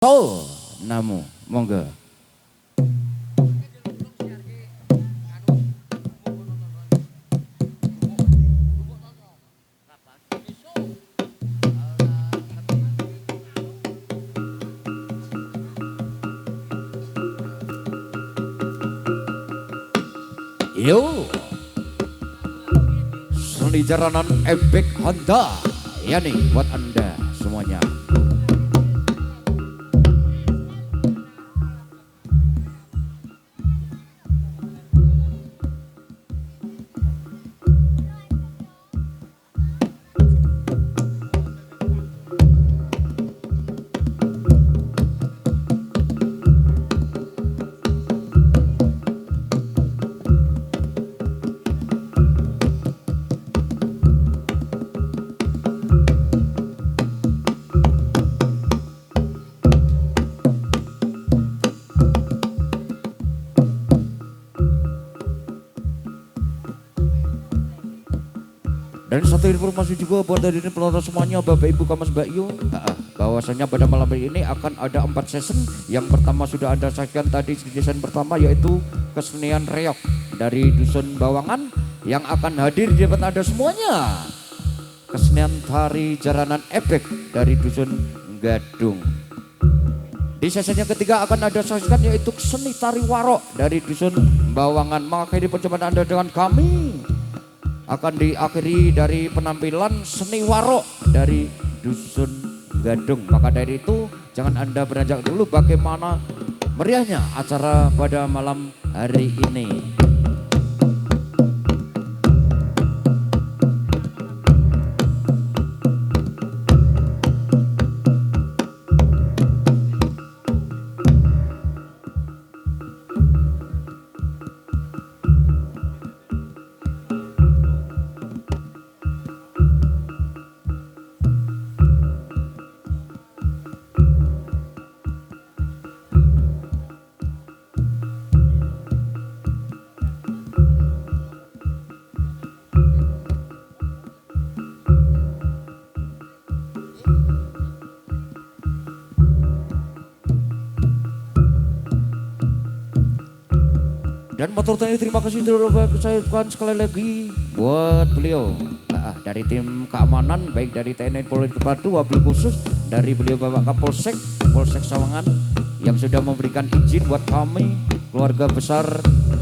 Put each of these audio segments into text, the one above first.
Sol namu monggo. Yo seni jaranan ebek Honda ya nih buat anda semuanya. Dan satu informasi juga buat dari ini pelonton semuanya, Bapak Ibu Kamas Mbak Yu, bahwasanya pada malam hari ini akan ada 4 season. Yang pertama sudah Anda saksikan tadi, season pertama yaitu kesenian reok dari Dusun Bawangan yang akan hadir di depan Anda semuanya. Kesenian tari jaranan ebek dari Dusun Gadung. Di sesi yang ketiga akan ada saksikan yaitu seni tari warok dari Dusun Bawangan. Mengakhiri perjumpaan Anda dengan kami akan diakhiri dari penampilan seni warok dari Dusun Gadung. Maka dari itu jangan Anda beranjak dulu bagaimana meriahnya acara pada malam hari ini. Dan motor tanya terima kasih saya ucapkan sekali lagi buat beliau dari tim keamanan baik dari TNI Polri Kepadu, wabil khusus dari beliau Bapak Kapolsek Sawangan yang sudah memberikan izin buat kami keluarga besar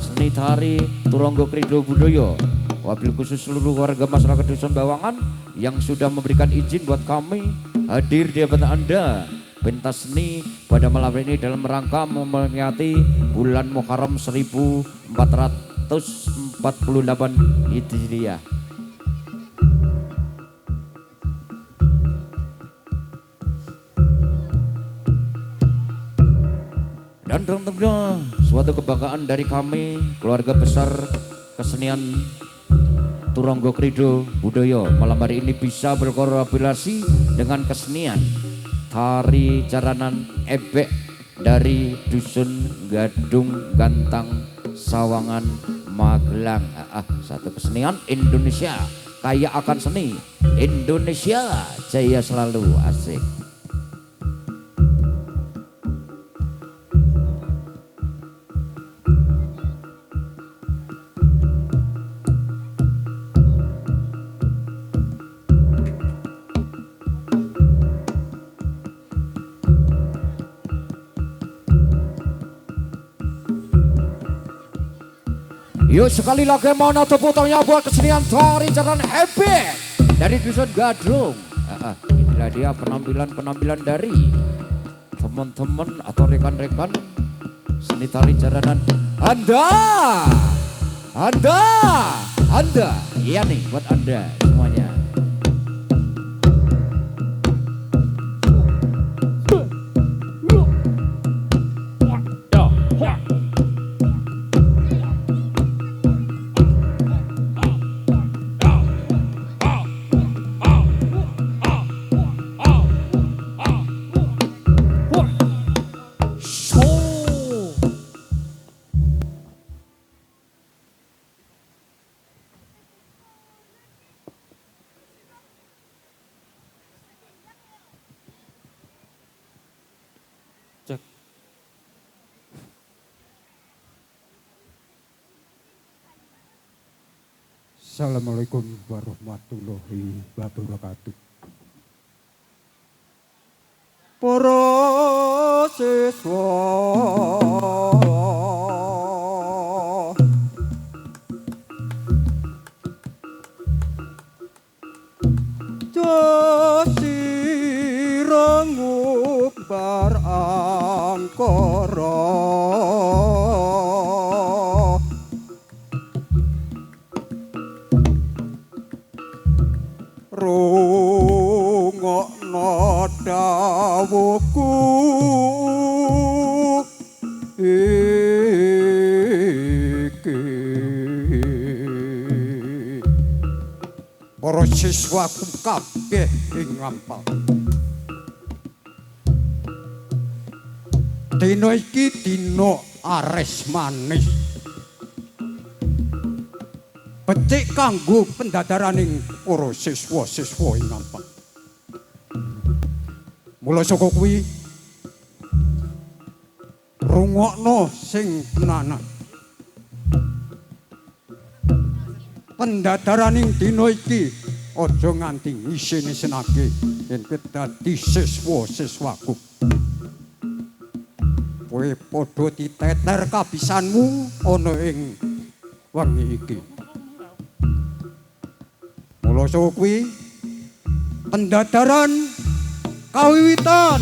seni tari Turonggo Krido Budoyo, wabil khusus seluruh warga masyarakat Dusun Bawangan yang sudah memberikan izin buat kami hadir di hadapan Anda pentas seni pada malam ini dalam rangka memperingati bulan Muharram 1448 Hijriah. Dan tentunya suatu kebanggaan dari kami keluarga besar kesenian Turonggo Krido Budoyo malam hari ini bisa berkolaborasi dengan kesenian tari jaranan ebek dari Dusun Gadung Gantang Sawangan Magelang. Satu kesenian Indonesia kaya akan seni, Indonesia jaya selalu, asik. Yuk sekali lagi mana tepuk tangannya buat kesenian tari jaranan ebek dari Dusun Gadung. Inilah dia penampilan dari teman-teman atau rekan-rekan seni tari jaranan Anda, iya nih buat Anda semuanya. Assalamualaikum warahmatullahi wabarakatuh. Para siswa sira ngumbar angkara rungokno dawuhku iki. Para siswaku kabeh ing ngampal. Dina iki dina ares manis. Becik kanggo pendadaraning para siswa-siswa ing ngampal. Mula saka kuwi rungokno sing tenanan. Pendadaraning dina iki aja nganti ngisin-isinake yen dadi siswa-siswaku. Kowe padha diteter kabisanmu ana ing wengi iki. Mula saka kuwi pendadaran kawiwitan.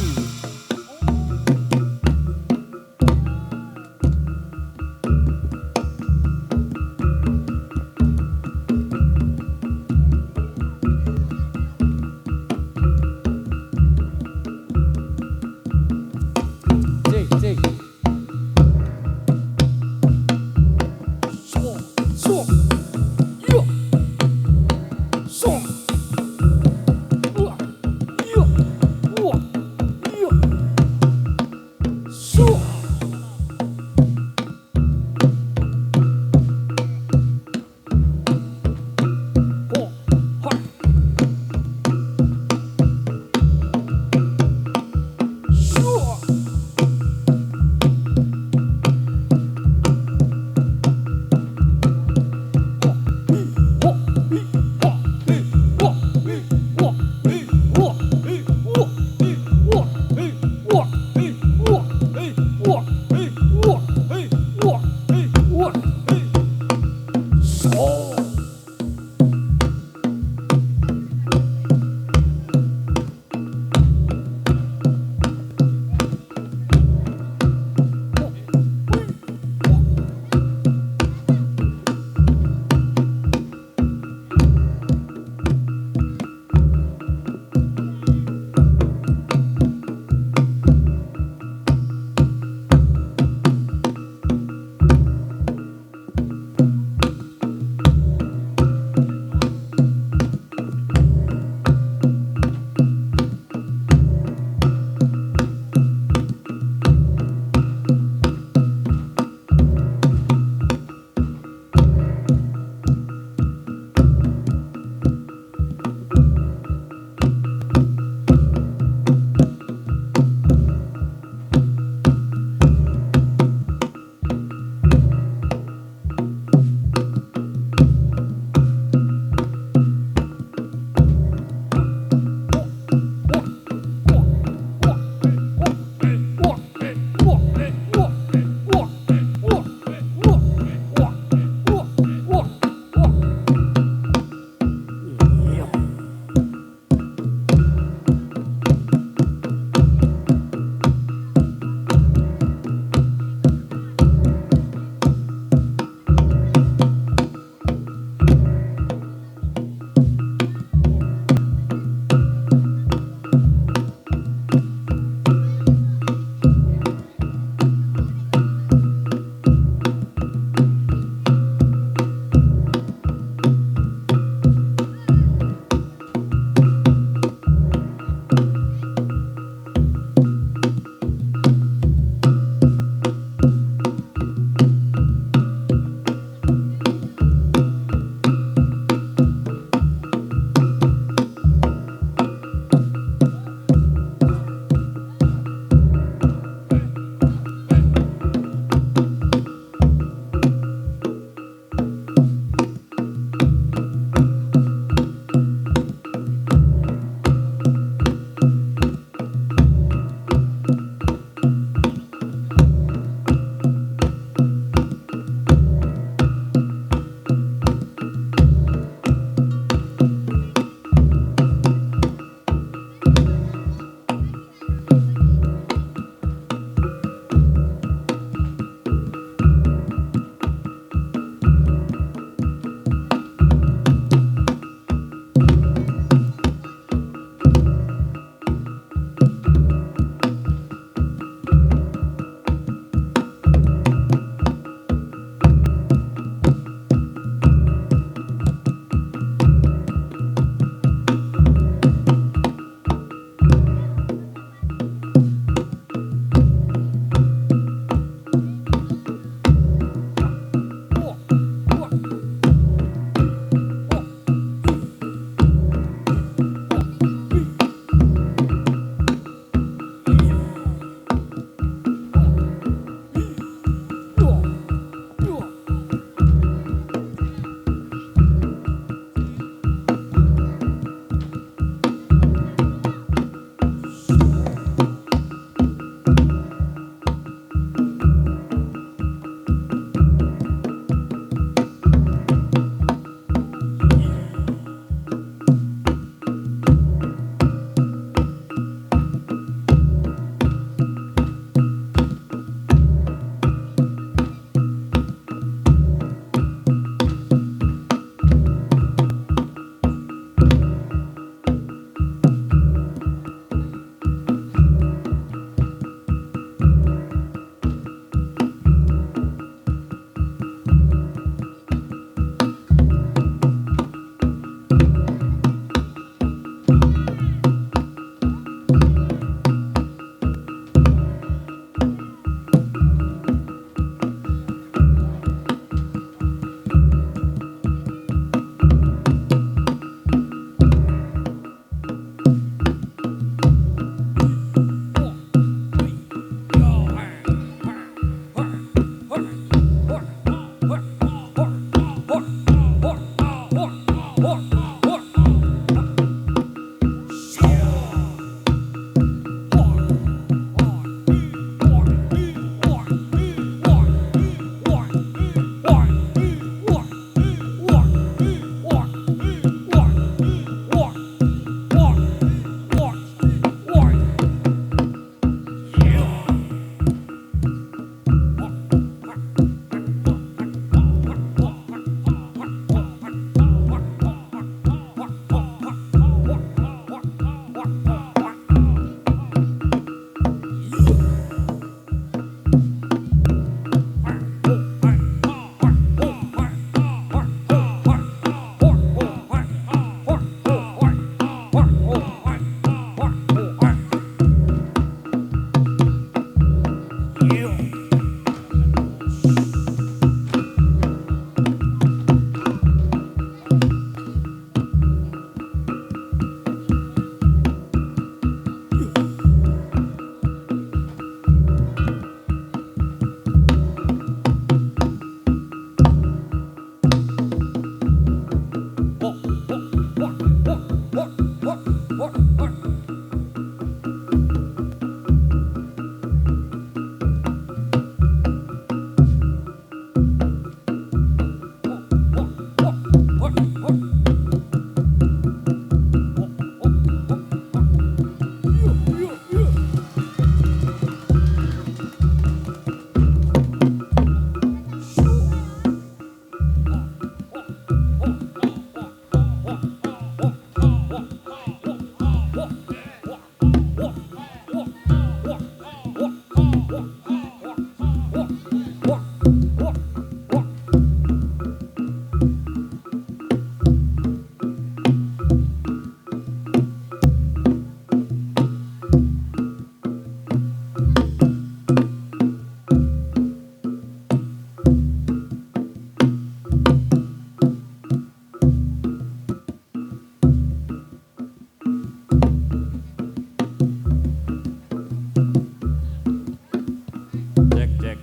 Cek.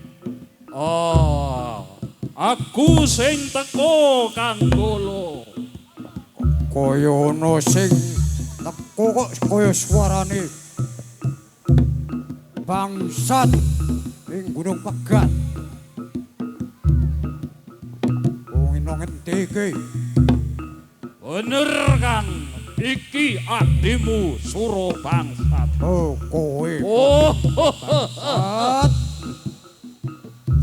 Oh, aku sing teko Kanggolo. Kaya ana sing teko kok kaya suarane bangsat ing Gunung Pegat. Wong ino ngendi iki? Bener Kang, iki adimu Suro Bangsat. Oh, kowe. Oh, Bangsat.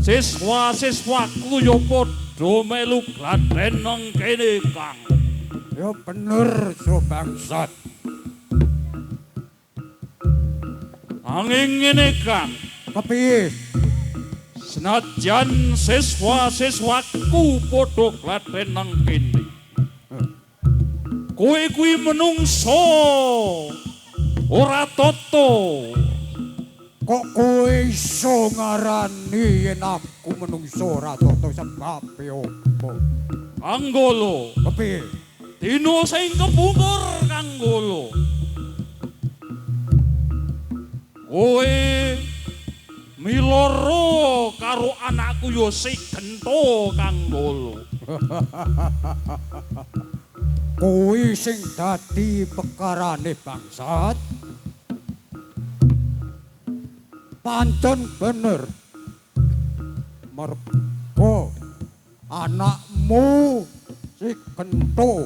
siswa-siswaku yo padha melu gladhen nang kene Kang. Ya bener, so bangsat. Angin ngene Kang, Kepiye? senajan siswa-siswaku padha gladhen nang kene. Kowe kuwi menungso ora toto. Kok kowe iso ngarani yen aku menungso ora toto sebabe opo? Kanggolo, Kepiye? dino sing kepungkur Kanggolo. Kowe miloro karo anakku yo si Gento Kanggolo. Kowe sing dadi pekarane bangsat. Pancen bener. Mergo anakmu si Gento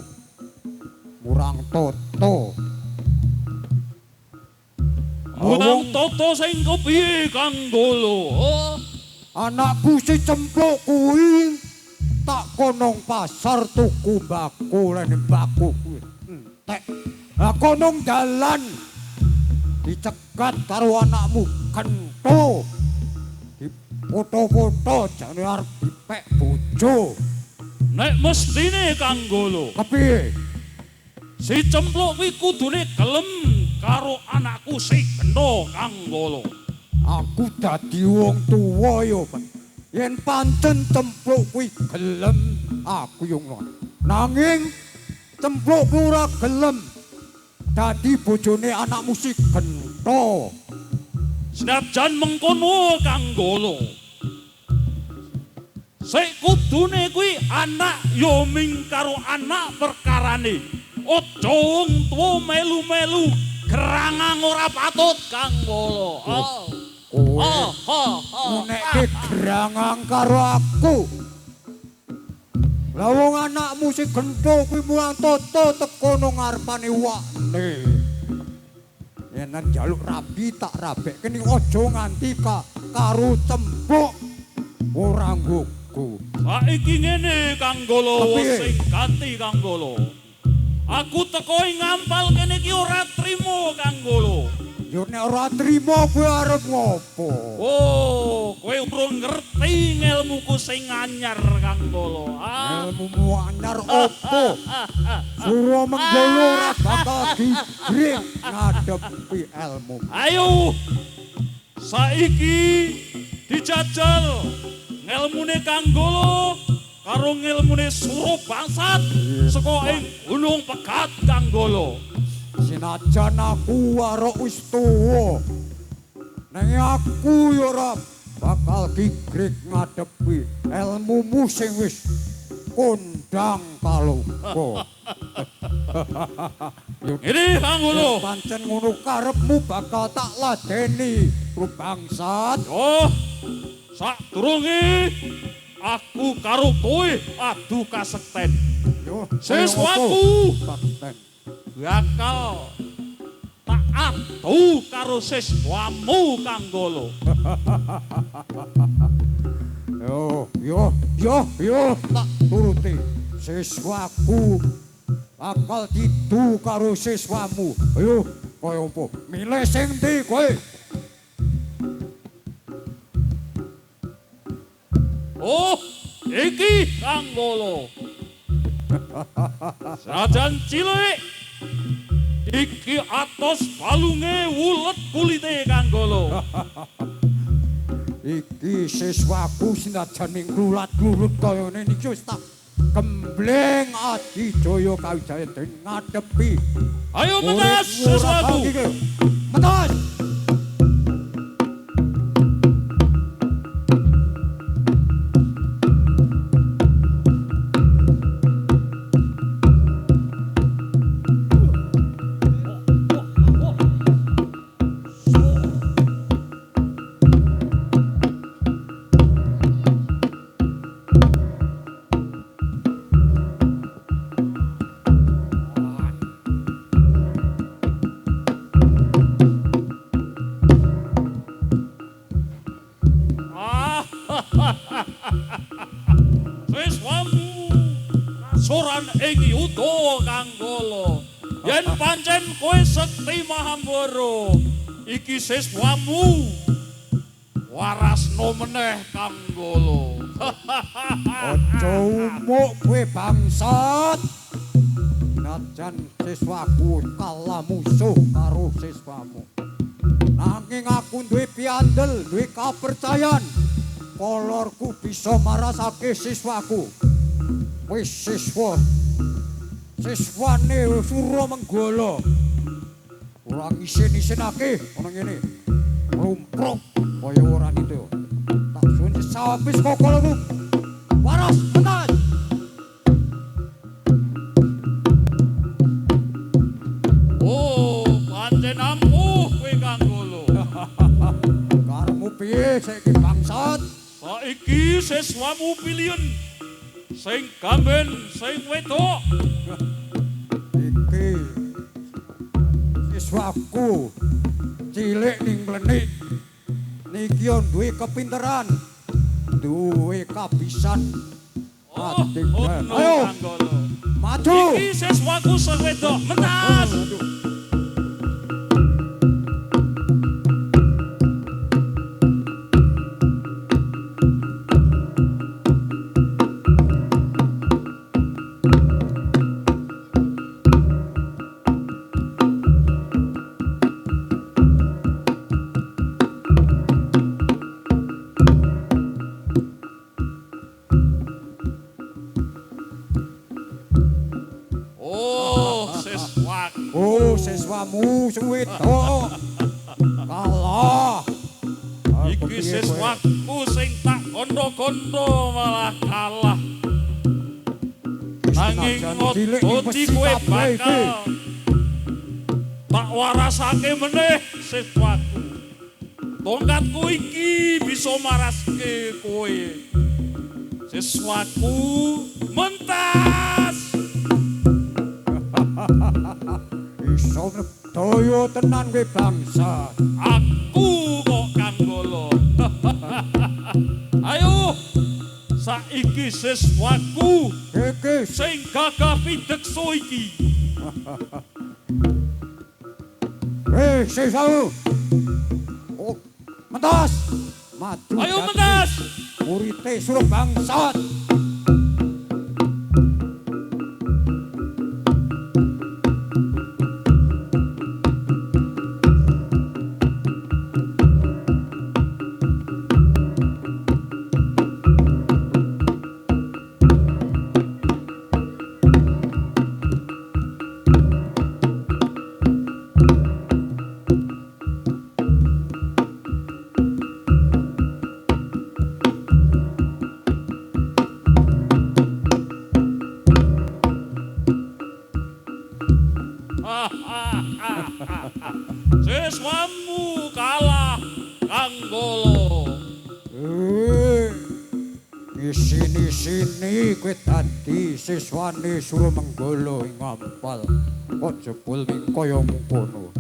murang toto. Murang toto sing kepiye Kanggolo? Oh, Anakku si Cempluk kuwi tak konong pasar tuku mbako lan mbako kuwi entek. Lah konong dalan dicegat karo anakmu Gento. Foto-foto jane arep dipek bojo. nek mestine Kanggolo, Kepiye? si Cempluk kuwi kudune gelem karo anakku si Gento Kanggolo. Aku dadi wong tuwa yo. Yen pancen Cempluk kuwi gelem, aku yo ngono. Nanging Cempluk kuwi ora gelem dadi bojone anakmu si Gento. Senajan mengkono Kanggolo, sik kudune kuwi anak yo ming karo anak perkarane. Aja wong tuwa melu-melu gerangang ora patut Kanggolo. Kowe nek gerangang karo aku. Lah wong anakmu si Gento kuwi mulang toto teko nang ngarepane wakne. Yen njaluk rabi tak rabekke ning aja nganti karo Cempluk ora nggugu. Saiki ngene Kanggolo, Kepiye? sing ganti Kanggolo. Aku teko ing ngampal kene iki ora trimo Kanggolo. Yo nek ora trima kowe arep ngopo? Oh, kowe urung ngerti ngelmuku sing anyar Kanggolo. Ilmumu anyar opo? Suro Menggolo ora bakal digrik ngadepi ilmu. Ayo, saiki dijajal ngelmune Kanggolo karo ngelmune Suro Bangsat saka ing Gunung Pegat Kanggolo. Senajan aku ora wis tuwa, nanging aku yo ora bakal digrik ngadepi ilmumu sing wis kondang kaluka. Ini Kanggolo. Pancen ngono karepmu bakal tak ladeni, Bro Bangsat. Oh, sadurunge aku karo kowe adu kasekten. Yo, Siswaku Bangsat. bakal tak adu karo siswamu Kanggolo. Yo, tak turuti. Siswaku bakal didu karo siswamu. Ayo, kaya apa? Milih sing ndi kowe? Oh, iki Kanggolo. Sajan cilik iki atos balunge wulet kulite Kanggolo. Iki siswaku senajan ning klulat-klulut kaya ngene iki wis tak gembleng Adijaya Kawijayan den ngadepi. Ayo mentas siswaku. Mentas. Siswamu kasuran ing yuda Kanggolo. Yen pancen kowe sekti Mahambara, iki siswamu warasno meneh Kanggolo. Aja umuk kowe bangsat. Najan siswaku kalah musuh karo siswamu. Nanging aku duwe piandel, duwe kapercayan. Kolorku bisa marasake siswaku. Wis siswane Suramenggala. Ora isin-isinake ana ngene. Rumpruk kaya ora itu. Tak sun sabis kok kolorku. Waras mentas. Oh, pancen ampuh kowe Kanggolo. Karmu piye saiki bangsat? Saiki siswamu pilihan sing gamben sing wedok. Iki siswaku cilik ning mlenik. Niki duwe kepinteran, duwe kabisan. Oh, no, Ayo, Kanggolo. maju. Iki siswaku sing wedok mentas. Oh, siswaku. Oh, siswamu sing wedok. Kalah. Iki siswaku sing tak kondo-kondo malah kalah. Nanging ngoti kowe bakal tak warasake meneh siswaku. Tongkatku iki bisa maraske kowe. Siswaku mentas. Iso daya tenan kowe bangsa. Aku kok Kanggolo. Ayo, saiki siswaku Iki sing gagah pideksa iki. siswamu. Oh, mentas. Maju. Ayo dadi mentas. Murite suruh bangsat. Siswamu kalah Kanggolo. Sini kowe dadi siswane Suramenggala ing Ampal. Kok jebul ning kaya mengkono.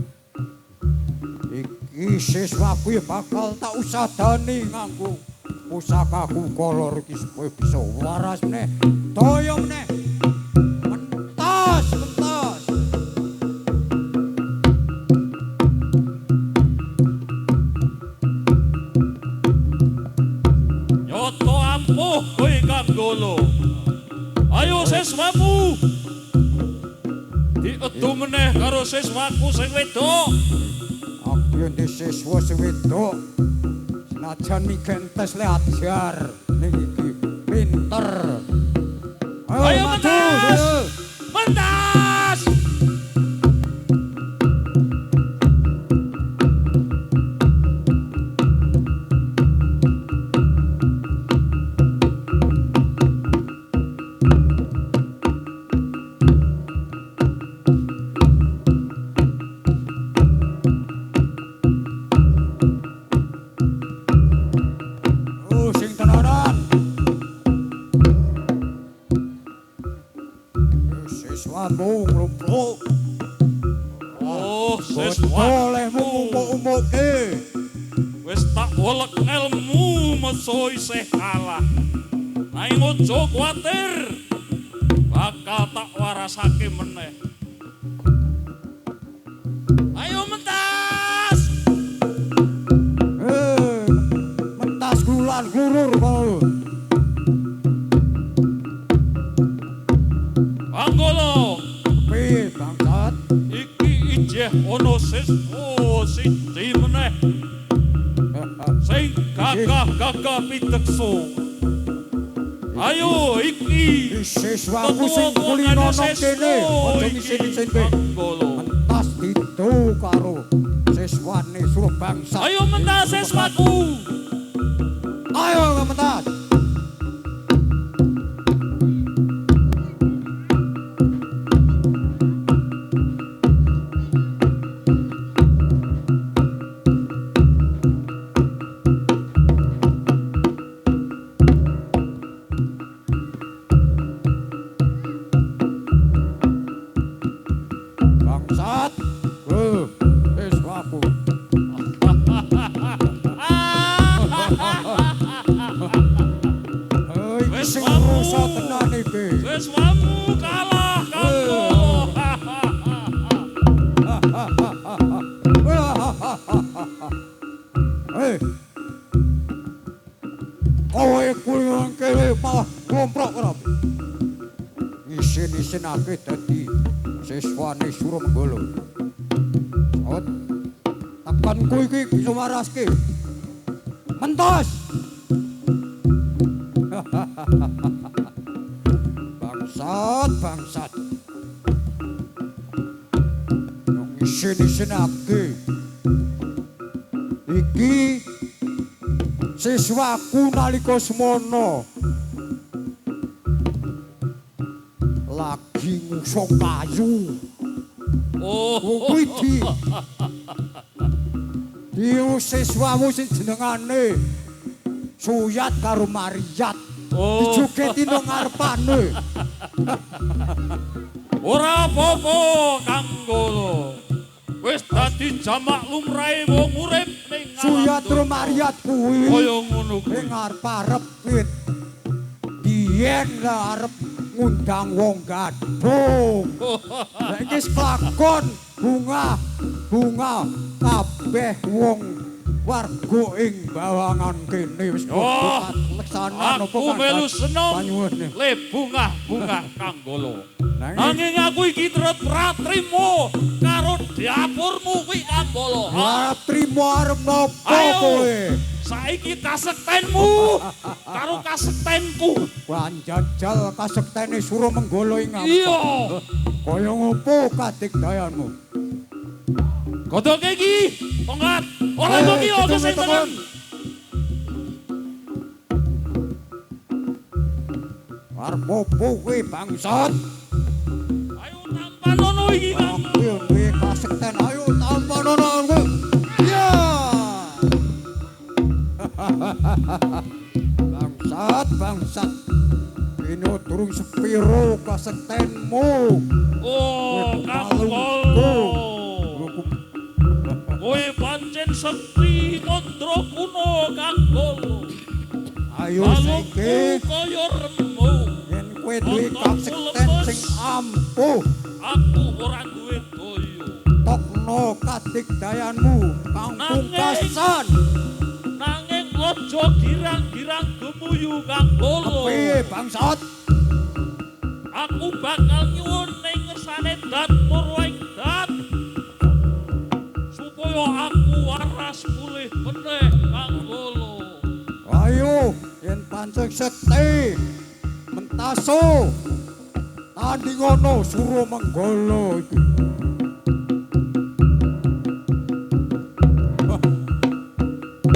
Iki siswaku ya bakal tak usadani nganggo pusakaku kolor iki supaya bisa waras meneh. Daya meneh. Mentas, mentas. Nyoto ampuh kowe Kanggolo. Ayo siswamu. Diedu meneh karo siswaku sing wedok. Aku yang di siswa sing wedok. Senajan mikentes le ajar ning iki pinter. Ayo maju, mentas. ayo. Mentas. Oh, sing tenanan. Siswamu nglumpruk. Oh, Bolehmu siswaku. umuk-umuke. Wis tak welek ilmu meso isih kalah. Nanging ojo kuwatir. Bakal tak warasake meneh. Ayo mentas. Mentas gulan gurur kau. Kanggolo, Pi bangsat. iki ijeh ono siswa siji meneh. Sing gagah-gagah pitekso. Ayo iki Siswaku sing kulino nang kene. Aja ngisin-isin kowe. Kanggolo. Mentas ditu karo siswane suruh bangsa. Ayo mentas siswaku. Ayo mentas. Bangsat. Siswaku. Iki sing rusak tenan iki. Siswamu kalah Kanggolo. Hei. Kowe kuwi kene malah klomprok ora. Isin-isinake dadi siswane Surumenggolo. Ot. Tekanku iki bisa maraske. Mentos. Bangsat. Yang isin-isinake. Iki siswaku nalika semono lagi ngusung kayu. Oh, Kuwi di siswamu sing jenengane Suyat karo Mariat. Dijogeti nang ngarepane. ora apa-apa Kanggolo. Wis dadi jamak lumrahe wong urip ning Suyat karo Mariat kuwi kaya ngono kuwi. ning arep wit. Yen lah arep ngundang wong gadung. Lah iki kelakon bunga kabeh wong warga ing bawangan kene wis Oh, leksanan apa Aku melu seneng banyune. le bungah-bungah Kanggolo. Nanging- Nanging aku iki terus pratrimo karo dapurmu kuwi Kanggolo. Arep trimo arep nopo Ayo. kowe? Saiki kasektenmu karo kasektenku. Wanjajal kasektene Surumenggolo ing apa? Iya. Kaya ngopo kadigdayanmu? Godoke iki, tongkat. Ora kok iki ojo sing tenan. Arep opo kowe bangsat? Ayo tampan ono iki Kang. Aku duwe kasekten, ayo tampanono kowe. Ya. Bangsat. Ini durung sepiro kasektenmu. Oh, Kowe Kanggolo. Kowe pancen sekti mandra kuno Kanggolo. Ayo Balungku saiki kaya remu. yen kowe duwe kasekten sing ampuh, Aku ora duwe daya. tokno kadigdayanmu kang pungkasan. Nanging ojo Ojo girang-girang gemuyu Kang Golo. Piye bangsat? Aku bakal nyuwun ning ngersane Dat Purwengdat supaya aku waras pulih meneh Kang Golo. Ayo yen pancen sekti mentaso tanding ngono suruh menggolo iki.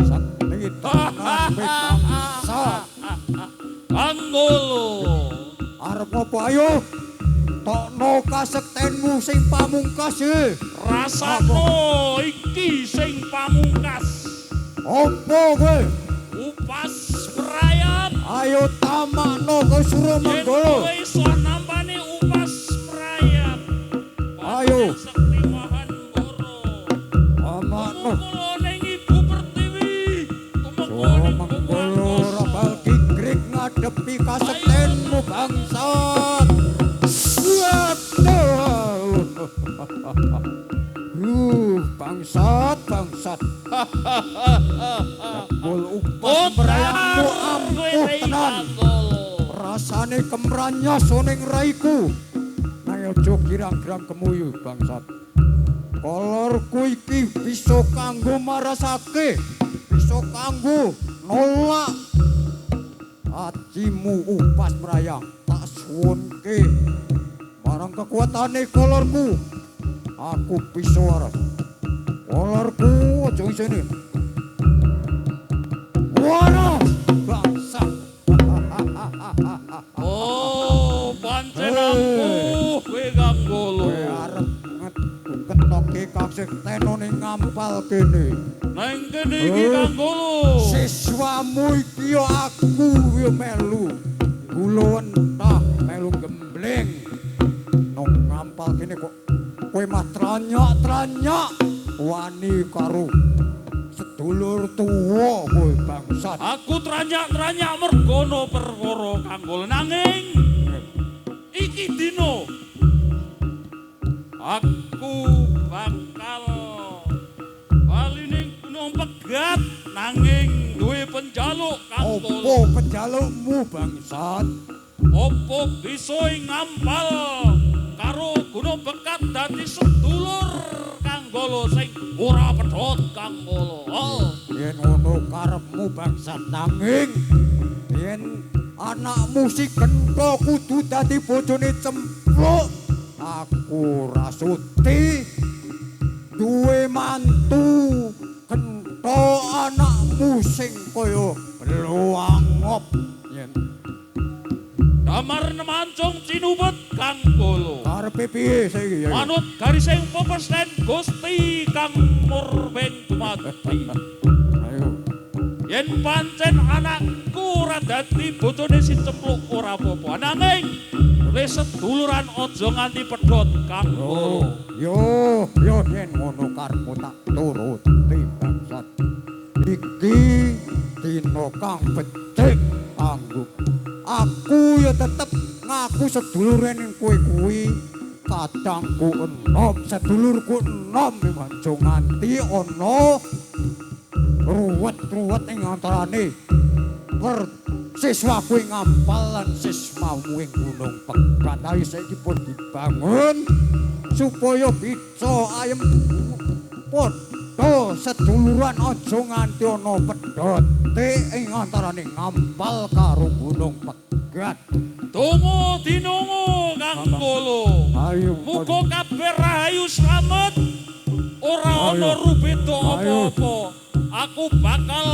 Sakti tenan bangsa. Kang Golo. Arep apa ayo? Tokno kasektenmu sing pamungkas e. Rasano iki sing pamungkas. Apa kowe? Upas merayap. Ayo tamakno kowe suruh Yen menggolo. kowe iso nampani upas merayap. Ayo. Sekti Mahan Boro. Tamakno. Tumukulo ning Ibu Pertiwi. Tumukulo Suruh ning menggolo rabal kikrik ngadepi kasektenmu bangsat. Bangsat. Dakul upas merayapmu ampuh tenan. Rasane kemranyas ning raiku. Nang aja girang-girang kemuyu bangsat. Kolorku iki bisa kanggo marasake, bisa kanggo nolak ajimu upas merayap. Tak suwunke marang kekuatane kolorku. Aku bisa waras. Kolorku aja isine. Waras bangsat. Oh, pancen ampuh kowe Kang Golo. Kowe arep ngetoke kasekten ning ngampal kene. Nang kene iki Kang Golo. Siswamu iki yo aku yo melu. Kula entah melu gembleng. Nang ngampal kene kok kowe mah tranyak-tranyak wani karo sedulur tuwa kowe bangsat. Aku tranyak-tranyak mergono perkara Kang Golo nanging iki dino aku bakal bali ning Gunung Pegat nanging duwe penjaluk Kang Opo Golo. penjalukmu bangsat? Opo bisa ngampal karo Gunung Pegat dadi sedulur Kang Golo sing ora pedhot Kang Golo. Oh. Yen ngono karepmu bangsat nanging yen anakmu si Gento kudu dadi bojone Cempluk. Aku rasuti duwe mantu Gento anakmu sing kaya luangop yen Damar nemancung cinubet Kang Golo. karepe piye saiki ya? Manut garising pepesten Gusti Kang Murbeng dumati. Ayo. Yen pancen anakku ora dadi bojone si Cempluk ora apa-apa. Nanging wis seduluran aja nganti pedhot Kang Golo. Yo yen ngono karepmu tak turuti bangsat. Iki dina kang becik kanggo aku ya tetep ngaku sedulure ning kowe kuwi. Kadangku enom, sedulurku enom manjo nganti ana ruwet-ruwet ing antarane siswa kuwi ngampal lan siswamu ing Gunung Pegat. Ayo saiki pun dibangun supaya bisa ayem padha seduluran aja nganti ana pedhote ing antarane ngampal karo Gunung Pegat. Donga dinonga Kang Golo. Ayo Muga kabeh rahayu slamet. Ora ana rubeda apa-apa. Aku bakal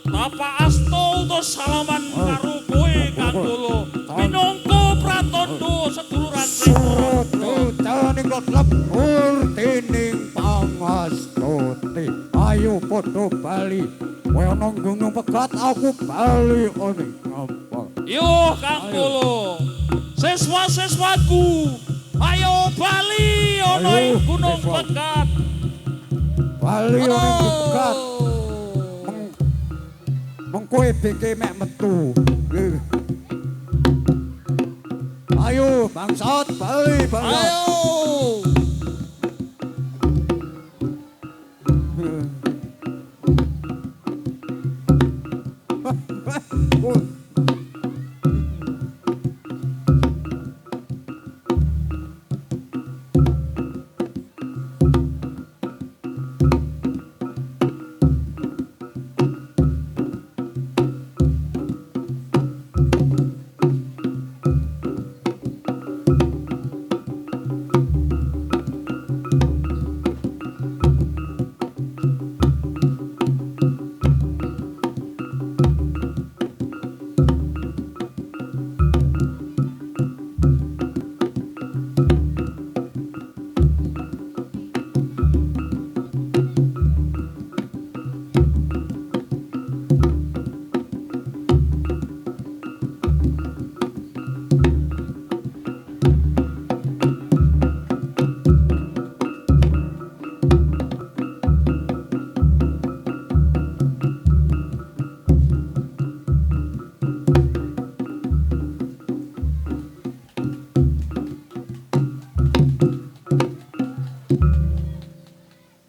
tapak asta utus salaman karo kowe Kang Golo. Minangka pratandha seduluran sing Surutuning lebur dening pangastuti. Ayo padha bali. Kowe ana Gunung Pegat, aku bali ning ngampal. Yo Kang Golo. Siswa-siswaku, ayo bali ana ing Gunung Pegat. Bali ning Gunung Pegat. Mengko beke mek metu. Ayo bangsat bali bangsat. Ayo. Wah,